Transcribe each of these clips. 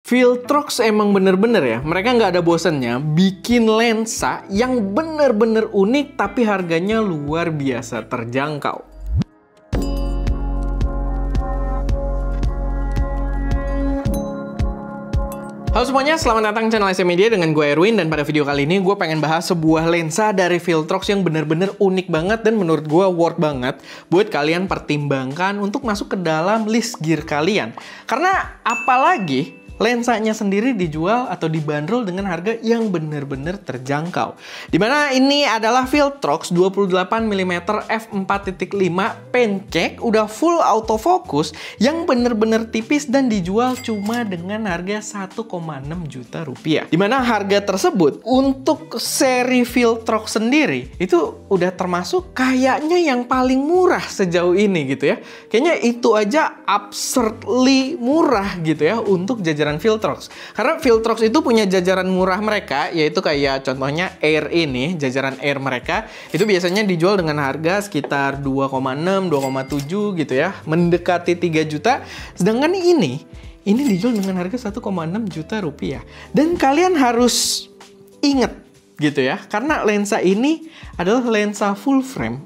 Viltrox emang bener-bener ya, mereka nggak ada bosennya bikin lensa yang bener-bener unik tapi harganya luar biasa terjangkau. Halo semuanya, selamat datang di channel SM Media dengan gue Erwin. Dan pada video kali ini gue pengen bahas sebuah lensa dari Viltrox yang bener-bener unik banget dan menurut gue worth banget buat kalian pertimbangkan untuk masuk ke dalam list gear kalian. Karena apalagi lensanya sendiri dijual atau dibanderol dengan harga yang bener-bener terjangkau. Dimana ini adalah Viltrox 28mm f4.5 pancake, udah full autofocus yang bener-bener tipis dan dijual cuma dengan harga 1,6 juta rupiah. Dimana harga tersebut untuk seri Viltrox sendiri itu udah termasuk kayaknya yang paling murah sejauh ini gitu ya. Kayaknya itu aja absurdly murah gitu ya untuk jajaran Viltrox. Karena Viltrox itu punya jajaran murah mereka, yaitu kayak contohnya Air ini, jajaran Air mereka itu biasanya dijual dengan harga sekitar 2,6, 2,7 gitu ya, mendekati 3 juta. Sedangkan ini dijual dengan harga 1,6 juta rupiah. Dan kalian harus inget gitu ya, karena lensa ini adalah lensa full frame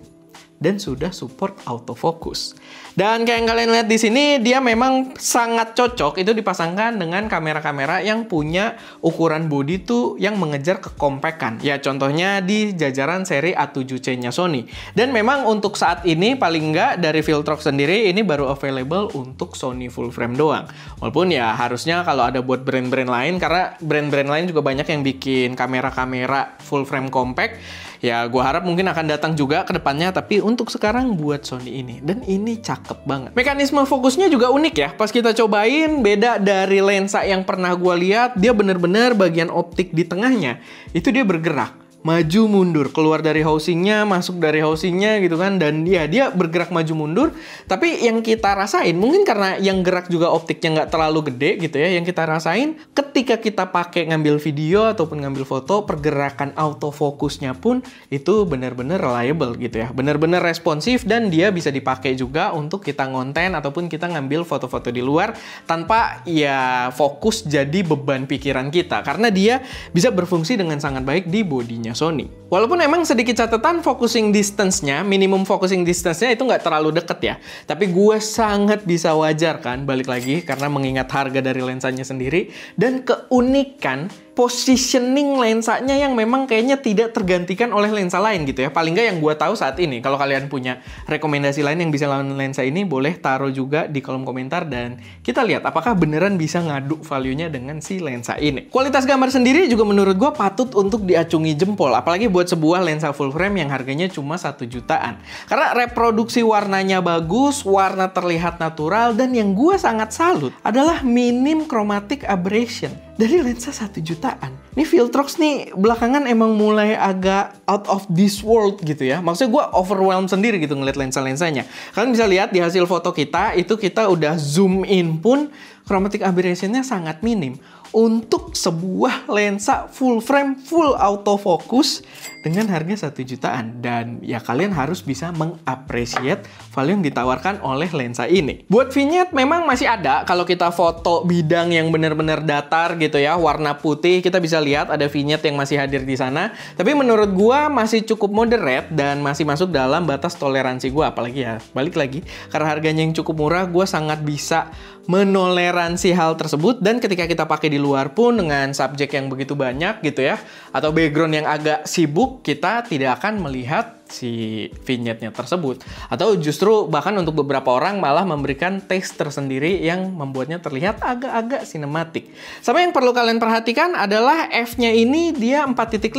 dan sudah support autofocus. Dan kayak yang kalian lihat di sini, dia memang sangat cocok itu dipasangkan dengan kamera-kamera yang punya ukuran bodi tuh yang mengejar kekompakan. Ya contohnya di jajaran seri A7C-nya Sony. Dan memang untuk saat ini paling nggak dari Viltrox sendiri ini baru available untuk Sony full frame doang. Walaupun ya harusnya kalau ada buat brand-brand lain, karena brand-brand lain juga banyak yang bikin kamera-kamera full frame compact. Ya, gue harap mungkin akan datang juga ke depannya, tapi untuk sekarang buat Sony ini. Dan ini cakep banget. Mekanisme fokusnya juga unik ya. Pas kita cobain, beda dari lensa yang pernah gue lihat, dia bener-bener bagian optik di tengahnya, itu dia bergerak. Maju mundur, keluar dari housingnya, masuk dari housingnya gitu kan. Dan dia bergerak maju mundur. Tapi yang kita rasain, mungkin karena yang gerak juga optiknya nggak terlalu gede gitu ya. Yang kita rasain ketika kita pakai ngambil video ataupun ngambil foto, pergerakan autofokusnya pun itu benar-benar reliable gitu ya. Benar-benar responsif dan dia bisa dipakai juga untuk kita ngonten ataupun kita ngambil foto-foto di luar tanpa ya fokus jadi beban pikiran kita. Karena dia bisa berfungsi dengan sangat baik di bodinya Sony. Walaupun emang sedikit catatan focusing distance-nya, minimum focusing distance-nya itu nggak terlalu deket ya. Tapi gue sangat bisa wajarkan, balik lagi, karena mengingat harga dari lensanya sendiri dan keunikan positioning lensanya yang memang kayaknya tidak tergantikan oleh lensa lain gitu ya. Paling nggak yang gue tahu saat ini. Kalau kalian punya rekomendasi lain yang bisa lawan lensa ini, boleh taruh juga di kolom komentar dan kita lihat apakah beneran bisa ngadu value-nya dengan si lensa ini. Kualitas gambar sendiri juga menurut gue patut untuk diacungi jempol. Apalagi buat sebuah lensa full frame yang harganya cuma 1 jutaan. Karena reproduksi warnanya bagus, warna terlihat natural, dan yang gue sangat salut adalah minim chromatic aberration dari lensa 1 jutaan. Ini Viltrox nih belakangan emang mulai agak out of this world gitu ya. Maksudnya gue overwhelmed sendiri gitu ngeliat lensa-lensanya. Kalian bisa lihat di hasil foto kita, itu kita udah zoom in pun chromatic aberration-nya sangat minim. Untuk sebuah lensa full frame, full autofocus dengan harga 1 jutaan. Dan ya kalian harus bisa mengapresiasi value yang ditawarkan oleh lensa ini. Buat vignette memang masih ada. Kalau kita foto bidang yang benar-benar datar gitu ya, warna putih, kita bisa lihat ada vignette yang masih hadir di sana. Tapi menurut gua masih cukup moderate dan masih masuk dalam batas toleransi gua. Apalagi ya, balik lagi, karena harganya yang cukup murah, gua sangat bisa menoleransi hal tersebut. Dan ketika kita pakai di luar pun dengan subjek yang begitu banyak gitu ya, atau background yang agak sibuk, kita tidak akan melihat si vignette-nya tersebut. Atau justru bahkan untuk beberapa orang malah memberikan taste tersendiri yang membuatnya terlihat agak-agak sinematik. Sama yang perlu kalian perhatikan adalah f-nya ini dia 4.5.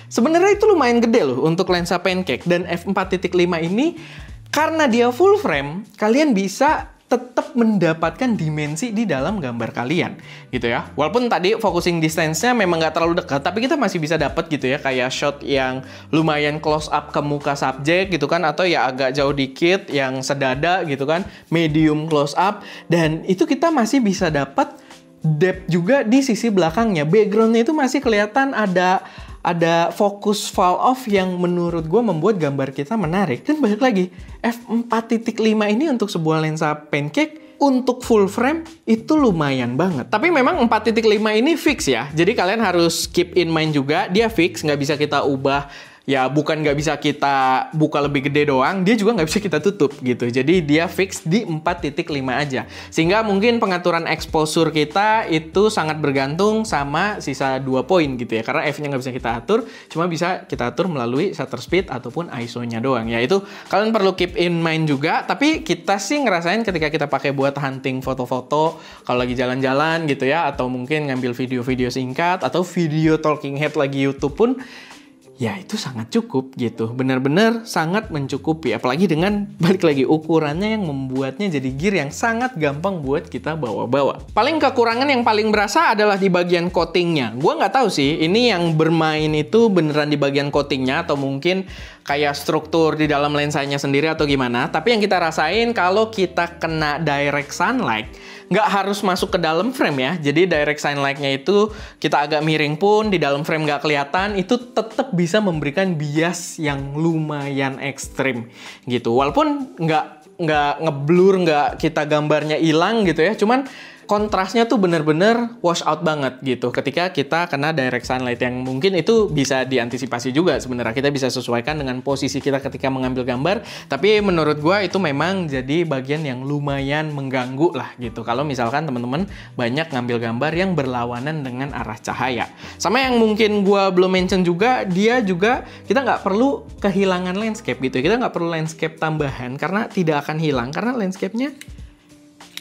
Sebenarnya itu lumayan gede loh untuk lensa pancake. Dan f4.5 ini karena dia full frame, kalian bisa tetap mendapatkan dimensi di dalam gambar kalian gitu ya. Walaupun tadi focusing distance-nya memang nggak terlalu dekat, tapi kita masih bisa dapat gitu ya, kayak shot yang lumayan close up ke muka subjek gitu kan, atau ya agak jauh dikit yang sedada gitu kan, medium close up, dan itu kita masih bisa dapat depth juga di sisi belakangnya. Background-nya itu masih kelihatan ada fokus fall off yang menurut gue membuat gambar kita menarik. Dan balik lagi, f4.5 ini untuk sebuah lensa pancake untuk full frame itu lumayan banget. Tapi memang 4.5 ini fix ya. Jadi kalian harus keep in mind juga, dia fix, nggak bisa kita ubah. Ya bukan nggak bisa kita buka lebih gede doang, dia juga nggak bisa kita tutup gitu. Jadi dia fix di 4.5 aja. Sehingga mungkin pengaturan exposure kita itu sangat bergantung sama sisa 2 poin gitu ya. Karena F-nya nggak bisa kita atur, cuma bisa kita atur melalui shutter speed ataupun ISO-nya doang. Ya itu kalian perlu keep in mind juga. Tapi kita sih ngerasain ketika kita pakai buat hunting foto-foto, kalau lagi jalan-jalan gitu ya, atau mungkin ngambil video-video singkat, atau video talking head lagi YouTube pun, ya itu sangat cukup gitu, benar-benar sangat mencukupi. Apalagi dengan balik lagi ukurannya yang membuatnya jadi gear yang sangat gampang buat kita bawa-bawa. Paling kekurangan yang paling berasa adalah di bagian coatingnya. Gua nggak tahu sih, ini yang bermain itu beneran di bagian coatingnya atau mungkin kayak struktur di dalam lensanya sendiri atau gimana. Tapi yang kita rasain kalau kita kena direct sunlight, nggak harus masuk ke dalam frame ya. Jadi direct sunlight-nya itu kita agak miring pun di dalam frame nggak kelihatan, itu tetap bisa memberikan bias yang lumayan ekstrim gitu. Walaupun nggak ngeblur, nggak kita gambarnya hilang gitu ya. Cuman kontrasnya tuh bener-bener wash out banget gitu ketika kita kena direct sunlight, yang mungkin itu bisa diantisipasi juga sebenarnya. Kita bisa sesuaikan dengan posisi kita ketika mengambil gambar, tapi menurut gua itu memang jadi bagian yang lumayan mengganggu lah gitu kalau misalkan teman-teman banyak ngambil gambar yang berlawanan dengan arah cahaya. Sama yang mungkin gua belum mention juga, dia juga kita nggak perlu kehilangan landscape gitu. Kita nggak perlu landscape tambahan karena tidak akan hilang, karena landscape-nya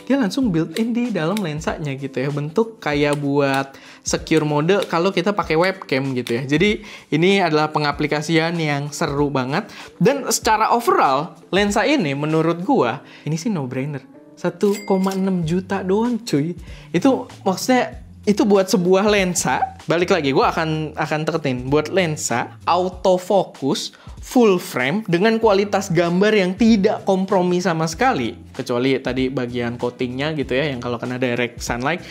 dia langsung built-in di dalam lensanya gitu ya. Bentuk kayak buat secure mode kalau kita pakai webcam gitu ya. Jadi ini adalah pengaplikasian yang seru banget. Dan secara overall, lensa ini menurut gua, ini sih no-brainer. 1,6 juta doang cuy. Itu maksudnya, itu buat sebuah lensa, balik lagi gue akan teketin, buat lensa autofocus full frame dengan kualitas gambar yang tidak kompromi sama sekali, kecuali tadi bagian coatingnya gitu ya, yang kalau kena direct sunlight,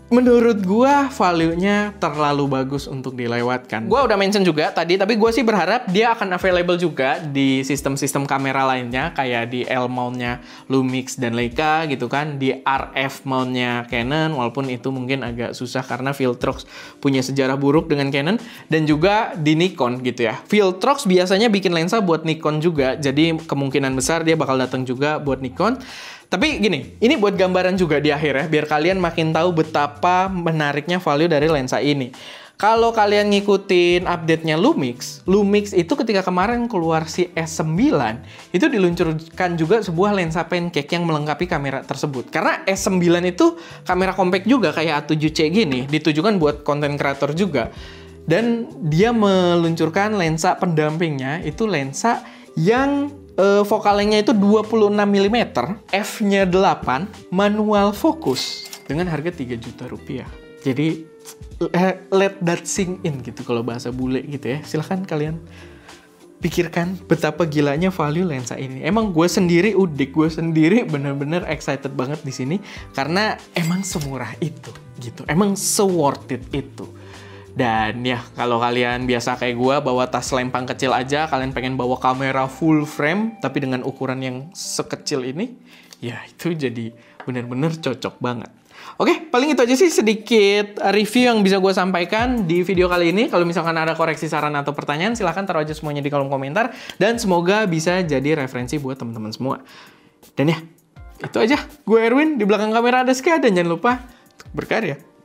menurut gua value-nya terlalu bagus untuk dilewatkan. Gua udah mention juga tadi, tapi gua sih berharap dia akan available juga di sistem-sistem kamera lainnya, kayak di L mount-nya Lumix dan Leica gitu kan, di RF mount-nya Canon, walaupun itu mungkin agak susah karena Viltrox punya sejarah buruk dengan Canon, dan juga di Nikon gitu ya. Viltrox biasanya bikin lensa buat Nikon juga, jadi kemungkinan besar dia bakal datang juga buat Nikon. Tapi gini, ini buat gambaran juga di akhir ya, biar kalian makin tahu betapa menariknya value dari lensa ini. Kalau kalian ngikutin update-nya Lumix itu ketika kemarin keluar si S9, itu diluncurkan juga sebuah lensa pancake yang melengkapi kamera tersebut. Karena S9 itu kamera compact juga kayak A7C gini, ditujukan buat content creator juga. Dan dia meluncurkan lensa pendampingnya, itu lensa yang fokalnya itu 26 mm, f-nya 8, manual fokus dengan harga 3 juta rupiah. Jadi let that sink in gitu kalau bahasa bule gitu ya. Silahkan kalian pikirkan betapa gilanya value lensa ini. Emang gue sendiri udik, gue sendiri bener-bener excited banget di sini karena emang semurah itu gitu. Emang se-worth it itu. Dan ya, kalau kalian biasa kayak gue bawa tas lempang kecil aja, kalian pengen bawa kamera full frame, tapi dengan ukuran yang sekecil ini, ya itu jadi bener-bener cocok banget. Oke, paling itu aja sih sedikit review yang bisa gue sampaikan di video kali ini. Kalau misalkan ada koreksi, saran, atau pertanyaan, silahkan taruh aja semuanya di kolom komentar. Dan semoga bisa jadi referensi buat teman-teman semua. Dan ya, itu aja. Gue Erwin, di belakang kamera ada Ska, dan jangan lupa untuk berkarya.